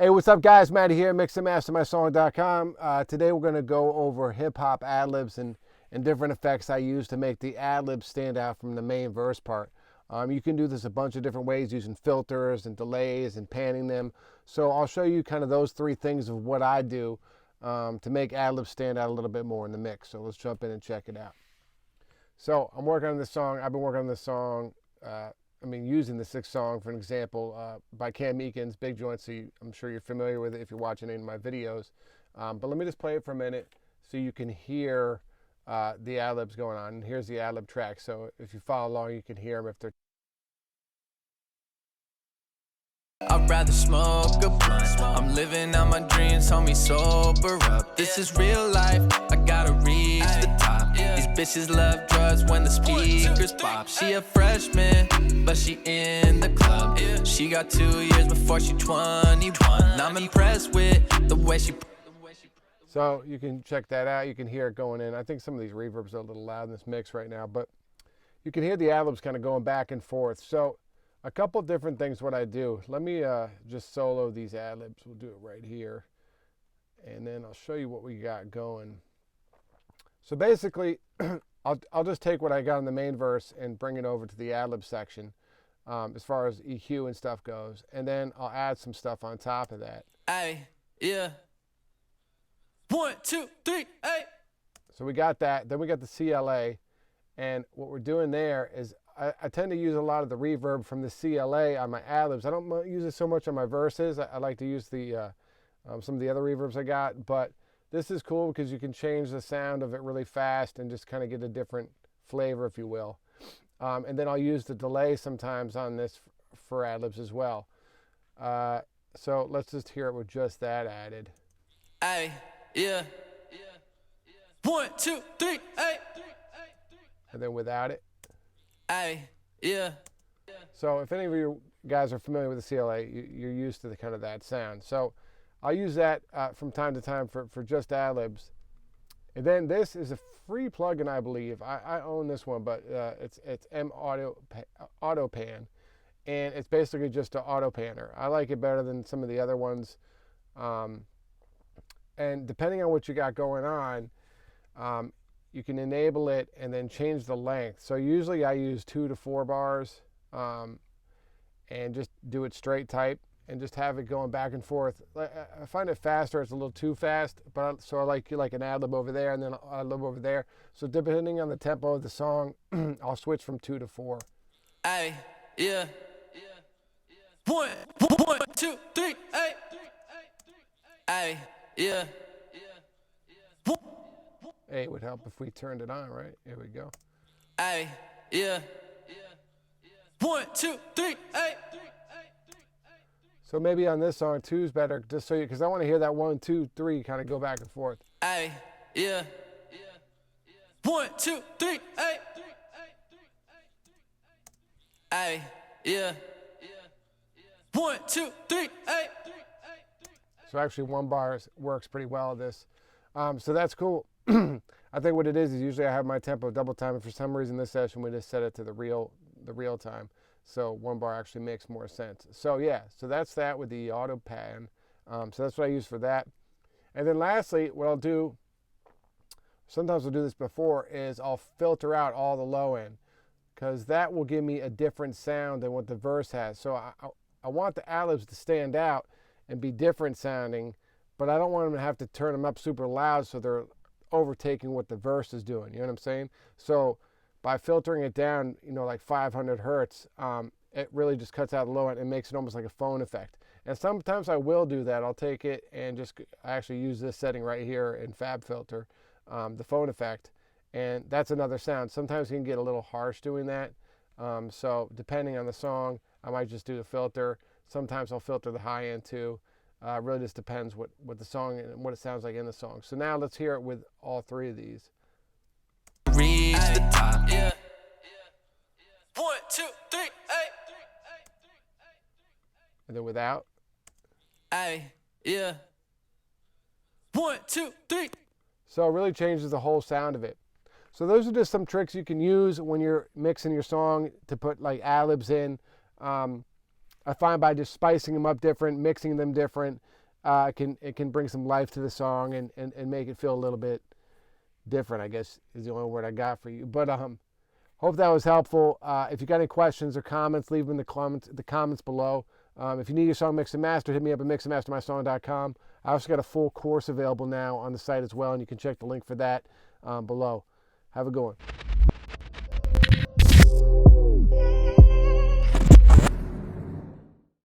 Hey, what's up, guys? Matty here, mixandmastermysong.com. Today we're going to go over hip-hop ad-libs and different effects I use to make the ad-libs stand out from the main verse part. You can do this a bunch of different ways using filters and delays and panning them. So I'll show you kind of those three things of what I do to make ad-libs stand out a little bit more in the mix. So let's jump in and check it out. So I'm working on this song. I've been working on this song using the sixth song for an example by Meekins, Big Joint, so I'm sure you're familiar with it if you're watching any of my videos. But let me just play it for a minute so you can hear the ad-libs going on. And here's the ad-lib track, so if you follow along, you can hear them if they're... I'd rather smoke a blunt. I'm living out my dreams, homie, sober up. This is real life, I gotta reach the top. These bitches love drugs when the speakers pop. She a freshman, but she in the club. She got 2 years before she 21. I'm impressed with the way she... So you can check that out. You can hear it going in. I think some of these reverbs are a little loud in this mix right now, but you can hear the ad-libs kind of going back and forth. So a couple different things what I do. Let me just solo these ad-libs. We'll do it right here. And then I'll show you what we got going. So basically, I'll just take what I got in the main verse and bring it over to the ad-lib section as far as EQ and stuff goes. And then I'll add some stuff on top of that. Ay, yeah. 1, 2, 3, ay. So we got that. Then we got the CLA. And what we're doing there is I tend to use a lot of the reverb from the CLA on my ad-libs. I don't use it so much on my verses. I like to use the some of the other reverbs I got. But this is cool because you can change the sound of it really fast and just kind of get a different flavor, if you will. And then I'll use the delay sometimes on this for ad-libs as well. So let's just hear it with just that added. Ay, yeah. 1, 2, 3, ay. And then without it. Ay, yeah. So if any of you guys are familiar with the CLA, you're used to the kind of that sound. So I'll use that from time to time for just ad-libs. And then this is a free plugin, I believe. I own this one, but it's M Auto Pan, and it's basically just an auto panner. I like it better than some of the other ones. And depending on what you got going on, you can enable it and then change the length. So usually I use 2 to 4 bars and just do it straight type and just have it going back and forth. I find it faster. It's a little too fast, but so I like an ad-lib over there and then an ad-lib over there. So depending on the tempo of the song, I'll switch from 2 to 4. Ay, yeah. 1, 2, 3, ay. Ay, yeah. Hey, it would help if we turned it on, right? Here we go. Ay, yeah. 1, 2, 3, ay. So maybe on this song, 2 is better, just so you, because I want to hear that 1, 2, 3 kind of go back and forth. Ay, yeah. 1, 2, 3, ay. Ay, yeah. 1, 2, 3, ay. So actually 1 bar works pretty well at this. So that's cool. I think what it is usually I have my tempo double time, and for some reason this session we just set it to the real time. So 1 bar actually makes more sense. So yeah, so that's that with the auto pan. So that's what I use for that. And then lastly, what I'll do, sometimes I'll do this before, is I'll filter out all the low end, because that will give me a different sound than what the verse has. So I want the ad-libs to stand out and be different sounding, but I don't want them to have to turn them up super loud so they're overtaking what the verse is doing. You know what I'm saying? So by filtering it down, like 500 hertz, it really just cuts out the low end and makes it almost like a phone effect. And sometimes I will do that. I'll take it and I actually use this setting right here in FabFilter, the phone effect, and that's another sound. Sometimes you can get a little harsh doing that. So depending on the song, I might just do the filter. Sometimes I'll filter the high end too. Really just depends what the song and what it sounds like in the song. So now let's hear it with all 3 of these. Reach the top. Yeah. 1, 2, 3, ay. And then without. Ay, yeah. 1, 2, 3. So it really changes the whole sound of it. So those are just some tricks you can use when you're mixing your song to put like ad-libs in. I find by just spicing them up different, mixing them different, it can bring some life to the song and make it feel a little bit different, I guess is the only word I got for you. But hope that was helpful. If you got any questions or comments, leave them in the comments below. If you need your song mixed and mastered, hit me up at mixandmastermysong.com. I also got a full course available now on the site as well, and you can check the link for that below. Have a good one.